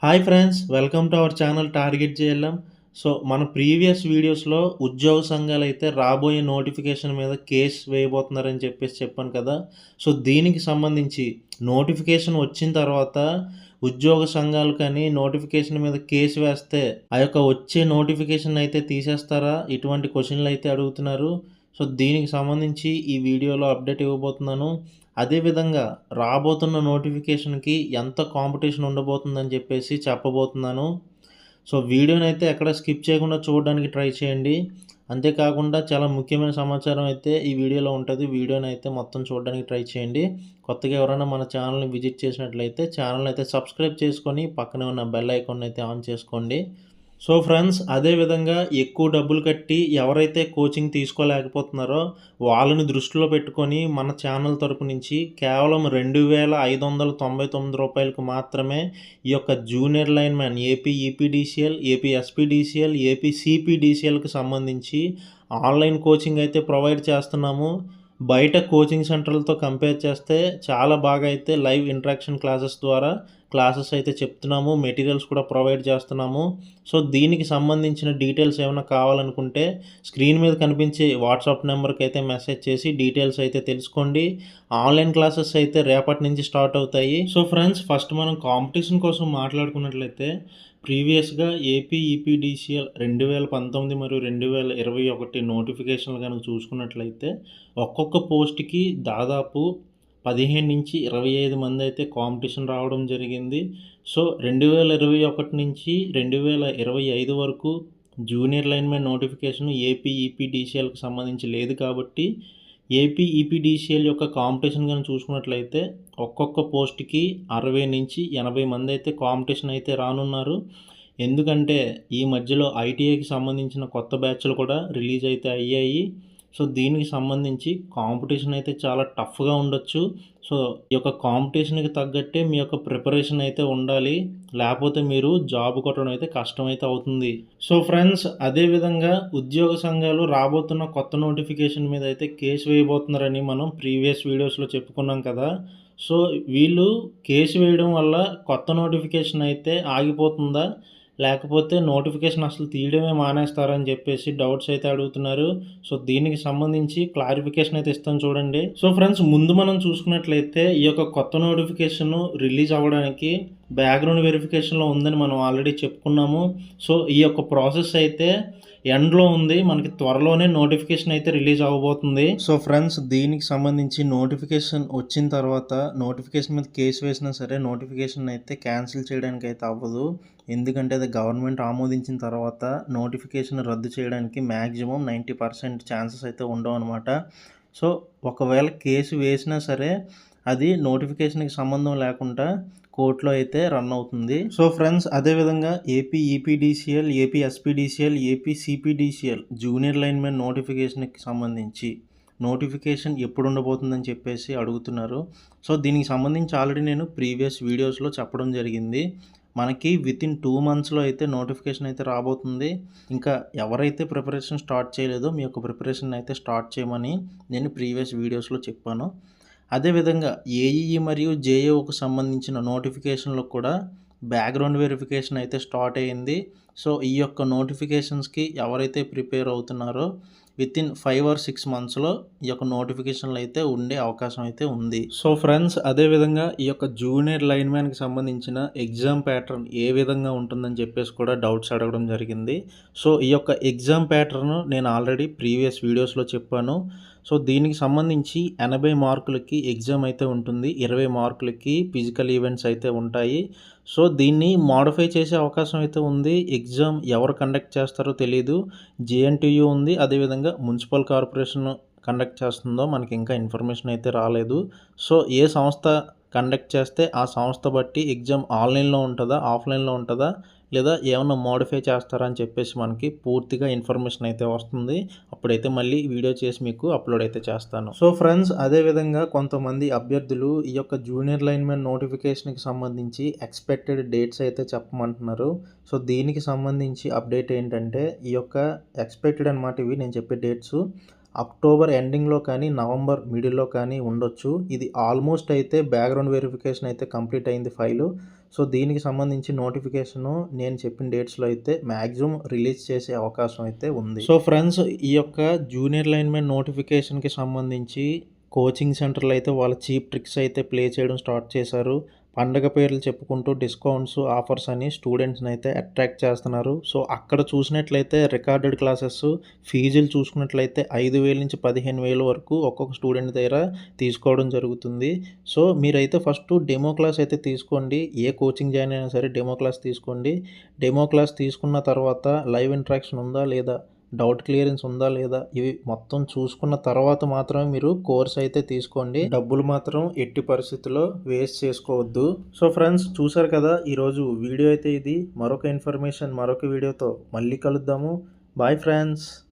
Hi friends, welcome to our channel target JLM. So, మన previous వీడియోస్‌లో ఉద్యోగ సంఘాలైతే రాబోయే నోటిఫికేషన్ మీద కేస్ వేయబోతున్నారని చెప్పాను కదా! సో, దీనికి సంబంధించి నోటిఫికేషన్ వచ్చిన తర్వాత ఉద్యోగ సంఘాలు కానీ నోటిఫికేషన్ మీద కేస్ వేస్తే ఆ యొక్క వచ్చే నోటిఫికేషన్ అయితే తీసేస్తారా? ఇటువంటి క్వెషన్‌లైతే అడుగుతున్నారు. సో, దీనికి సంబంధించి ఈ వీడియోలో అప్డేట్ ఇవ్వబోతున్నాను. అదే విధంగా రాబోతున్న నోటిఫికేషన్‌కి ఎంత కాంపిటీషన్ ఉండబోతుందని చెప్పేసి చెప్పబోతున్నాను. సో, వీడియోనైతే ఎక్కడ స్కిప్ చేయకుండా చూడడానికి ట్రై చేయండి. అంతేకాకుండా చాలా ముఖ్యమైన సమాచారం అయితే ఈ వీడియోలో ఉంటది. వీడియోనైతే మొత్తం చూడడానికి ట్రై చేయండి. కొత్తగా ఎవరైనా మన ఛానల్‌ని విజిట్ చేసినట్లయితే ఛానల్‌నైతే సబ్స్క్రైబ్ చేసుకొని పక్కనే ఉన్న బెల్ ఐకాన్నైతే ఆన్ చేసుకోండి. సో ఫ్రెండ్స్, అదే విధంగా ఎక్కువ డబ్బులు కట్టి ఎవరైతే కోచింగ్ తీసుకోలేకపోతున్నారో వాళ్ళని దృష్టిలో పెట్టుకొని మన ఛానల్ తరపు నుంచి కేవలం రూ. 2599 మాత్రమే ఈ యొక్క junior lineman AP EPDCL, AP SPDCL, AP సీపీడీసీఎల్‌కి సంబంధించి ఆన్‌లైన్ కోచింగ్ అయితే ప్రొవైడ్ చేస్తున్నాము. బయట కోచింగ్ సెంటర్లతో కంపేర్ చేస్తే చాలా బాగా అయితే లైవ్ ఇంటరాక్షన్ క్లాసెస్ ద్వారా క్లాసెస్ అయితే చెప్తున్నాము. మెటీరియల్స్ కూడా ప్రొవైడ్ చేస్తున్నాము. సో, దీనికి సంబంధించిన డీటెయిల్స్ ఏమైనా కావాలనుకుంటే స్క్రీన్ మీద కనిపించే వాట్సాప్ నెంబర్కి అయితే మెసేజ్ చేసి డీటెయిల్స్ అయితే తెలుసుకోండి. ఆన్‌లైన్ క్లాసెస్ అయితే రేపటి నుంచి స్టార్ట్ అవుతాయి. సో ఫ్రెండ్స్, ఫస్ట్ మనం కాంపిటీషన్ కోసం మాట్లాడుకున్నట్లయితే ప్రీవియస్‌గా ఏపీ ఈపీడీసీఎల్ 2019 మరియు 2021 నోటిఫికేషన్లు గనుక చూసుకున్నట్లయితే ఒక్కొక్క పోస్ట్‌కి దాదాపు 15-25 మందైతే కాంపిటీషన్ రావడం జరిగింది. సో, 2021 నుంచి 2025 వరకు జూనియర్ లైన్‌మెన్ నోటిఫికేషన్ ఏపీ ఈపీడీసీఎల్‌కి సంబంధించి లేదు కాబట్టి ఏపీ ఈపీడీసీఎల్ యొక్క కాంపిటీషన్ గాని చూసుకున్నట్లయితే ఒక్కొక్క పోస్ట్‌కి 60-80 మందైతే కాంపిటీషన్ అయితే రానున్నారు. ఎందుకంటే ఈ మధ్యలో ఐటీఐకి సంబంధించిన కొత్త బ్యాచ్‌లు కూడా రిలీజ్ అయితే అయ్యాయి. సో, దీనికి సంబంధించి కాంపిటీషన్ అయితే చాలా టఫ్‌గా ఉండొచ్చు. సో, ఈ యొక్క కాంపిటీషన్‌కి తగ్గట్టే మీ యొక్క ప్రిపరేషన్ అయితే ఉండాలి. లేపోతే మీరు జాబ్ కొట్టడం అయితే కష్టమైతే అవుతుంది. సో ఫ్రెండ్స్, అదే విధంగా ఉద్యోగ సంఘాలు రాబోతున్న కొత్త నోటిఫికేషన్ మీద అయితే కేసు వేయబోతున్నారని మనం ప్రీవియస్ వీడియోస్‌లో చెప్పుకున్నాం కదా! సో, వీళ్ళు కేసు వేయడం వల్ల కొత్త నోటిఫికేషన్ అయితే ఆగిపోతుందా? లేకపోతే నోటిఫికేషన్ అసలు తీయడమే మానేస్తారని చెప్పేసి డౌట్స్ అయితే అడుగుతున్నారు. సో, దీనికి సంబంధించి క్లారిఫికేషన్ అయితే ఇస్తాను చూడండి. సో ఫ్రెండ్స్, ముందు మనం చూసుకున్నట్లయితే ఈ యొక్క కొత్త నోటిఫికేషన్ రిలీజ్ అవ్వడానికి బ్యాక్‌గ్రౌండ్ వెరిఫికేషన్‌లో ఉందని మనం ఆల్రెడీ చెప్పుకున్నాము. సో, ఈ యొక్క ప్రాసెస్ అయితే ఎండ్‌లో ఉంది. మనకి త్వరలోనే నోటిఫికేషన్ అయితే రిలీజ్ అవ్వబోతుంది. సో ఫ్రెండ్స్, దీనికి సంబంధించి నోటిఫికేషన్ వచ్చిన తర్వాత నోటిఫికేషన్ మీద కేసు వేసినా సరే నోటిఫికేషన్ అయితే క్యాన్సిల్ చేయడానికి అయితే అవ్వదు. ఎందుకంటే అది గవర్నమెంట్ ఆమోదించిన తర్వాత నోటిఫికేషన్ రద్దు చేయడానికి మ్యాక్సిమం 90% ఛాన్సెస్ అయితే ఉండవనమాట. సో, ఒకవేళ కేసు వేసినా సరే అది నోటిఫికేషన్‌కి సంబంధం లేకుండా కోర్ట్‌లో అయితే రన్ అవుతుంది. సో ఫ్రెండ్స్, అదేవిధంగా AP EPDCL, AP SPDCL, AP CPDCL junior linemen నోటిఫికేషన్‌కి సంబంధించి నోటిఫికేషన్ ఎప్పుడు ఉండబోతుందని చెప్పేసి అడుగుతున్నారు. సో, దీనికి సంబంధించి ఆల్రెడీ నేను ప్రీవియస్ వీడియోస్‌లో చెప్పడం జరిగింది. మనకి వితిన్ 2 మంత్స్‌లో అయితే నోటిఫికేషన్ అయితే రాబోతుంది. ఇంకా ఎవరైతే ప్రిపరేషన్ స్టార్ట్ చేయలేదో మీ యొక్క ప్రిపరేషన్ అయితే స్టార్ట్ చేయమని నేను ప్రీవియస్ వీడియోస్‌లో చెప్పాను. అదేవిధంగా ఏఈఈ మరియు జేఏఓకి సంబంధించిన నోటిఫికేషన్‌లో కూడా బ్యాక్‌గ్రౌండ్ వెరిఫికేషన్ అయితే స్టార్ట్ అయింది. సో, ఈ యొక్క నోటిఫికేషన్స్‌కి ఎవరైతే ప్రిపేర్ అవుతున్నారో వితిన్ 5 ఆర్ 6 మంత్స్‌లో ఈ యొక్క నోటిఫికేషన్‌లు అయితే ఉండే అవకాశం అయితే ఉంది. సో ఫ్రెండ్స్, అదేవిధంగా ఈ యొక్క జూనియర్ లైన్‌మ్యాన్‌కి సంబంధించిన ఎగ్జామ్ ప్యాటర్న్ ఏ విధంగా ఉంటుందని చెప్పేసి కూడా డౌట్స్ అడగడం జరిగింది. సో, ఈ యొక్క ఎగ్జామ్ ప్యాటర్న్ నేను ఆల్రెడీ ప్రీవియస్ వీడియోస్‌లో చెప్పాను. సో, దీనికి సంబంధించి 80 మార్కులకి ఎగ్జామ్ అయితే ఉంటుంది. 20 మార్కులకి ఫిజికల్ ఈవెంట్స్ అయితే ఉంటాయి. సో, దీన్ని మోడిఫై చేసే అవకాశం అయితే ఉంది. ఎగ్జామ్ ఎవరు కండక్ట్ చేస్తారో తెలీదు. జేఎన్‌టీయూ ఉంది. అదేవిధంగా మున్సిపల్ కార్పొరేషన్ కండక్ట్ చేస్తుందో మనకి ఇంకా ఇన్ఫర్మేషన్ అయితే రాలేదు. సో, ఏ సంస్థ కండక్ట్ చేస్తే ఆ సంస్థ బట్టి ఎగ్జామ్ ఆన్‌లైన్‌లో ఉంటదా? ఆఫ్‌లైన్‌లో ఉంటదా? లేదా ఏమన్నా మోడిఫై చేస్తారా అని చెప్పేసి మనకి పూర్తిగా ఇన్ఫర్మేషన్ అయితే వస్తుంది. అప్పుడైతే మళ్ళీ వీడియో చేసి మీకు అప్లోడ్ అయితే చేస్తాను. సో ఫ్రెండ్స్, అదేవిధంగా కొంతమంది అభ్యర్థులు ఈ యొక్క జూనియర్ లైన్‌మెన్ నోటిఫికేషన్‌కి సంబంధించి ఎక్స్‌పెక్టెడ్ డేట్స్ అయితే చెప్పమంటున్నారు. సో, దీనికి సంబంధించి అప్డేట్ ఏంటంటే ఈ యొక్క ఎక్స్‌పెక్టెడ్ అనమాట ఇవి నేను చెప్పే డేట్సు. అక్టోబర్ ఎండింగ్‌లో కానీ, నవంబర్ మిడిల్‌లో కానీ ఉండొచ్చు. ఇది ఆల్మోస్ట్ అయితే బ్యాక్‌గ్రౌండ్ వెరిఫికేషన్ అయితే కంప్లీట్ అయింది ఫైలు. సో, దీనికి సంబంధించి నోటిఫికేషను నేను చెప్పిన డేట్స్‌లో అయితే మాక్సిమం రిలీజ్ చేసే అవకాశం అయితే ఉంది. సో, ఫ్రెండ్స్ ఈ యొక్క జూనియర్ లైన్‌మెన్ నోటిఫికేషన్‌కి సంబంధించి కోచింగ్ సెంటర్‌లు అయితే వాళ్ళ చీప్ ట్రిక్స్ అయితే ప్లే చేయడం స్టార్ట్ చేశారు. పండగ పేర్లు చెప్పుకుంటూ డిస్కౌంట్స్, ఆఫర్స్ అని స్టూడెంట్స్‌ని అయితే అట్రాక్ట్ చేస్తున్నారు. సో, అక్కడ చూసినట్లయితే రికార్డెడ్ క్లాసెస్ ఫీజులు చూసుకున్నట్లయితే 5,000 నుంచి 15,000 వరకు ఒక్కొక్క స్టూడెంట్ దగ్గర తీసుకోవడం జరుగుతుంది. సో, మీరైతే ఫస్ట్ డెమో క్లాస్ అయితే తీసుకోండి. ఏ కోచింగ్ జాయిన్ అయినా సరే డెమో క్లాస్ తీసుకోండి. డెమో క్లాస్ తీసుకున్న తర్వాత లైవ్ ఇంటరాక్షన్ ఉందా లేదా? డౌట్ క్లియరెన్స్ ఉందా లేదా? ఇవి మొత్తం చూసుకున్న తర్వాత మాత్రమే మీరు కోర్స్ అయితే తీసుకోండి. డబ్బులు మాత్రం ఎట్టి పరిస్థితుల్లో వేస్ట్ చేసుకోవద్దు. సో, ఫ్రెండ్స్ చూసారు కదా! ఈరోజు వీడియో అయితే ఇది. మరొక ఇన్ఫర్మేషన్ మరొక వీడియోతో మళ్ళీ కలుద్దాము. Bye friends.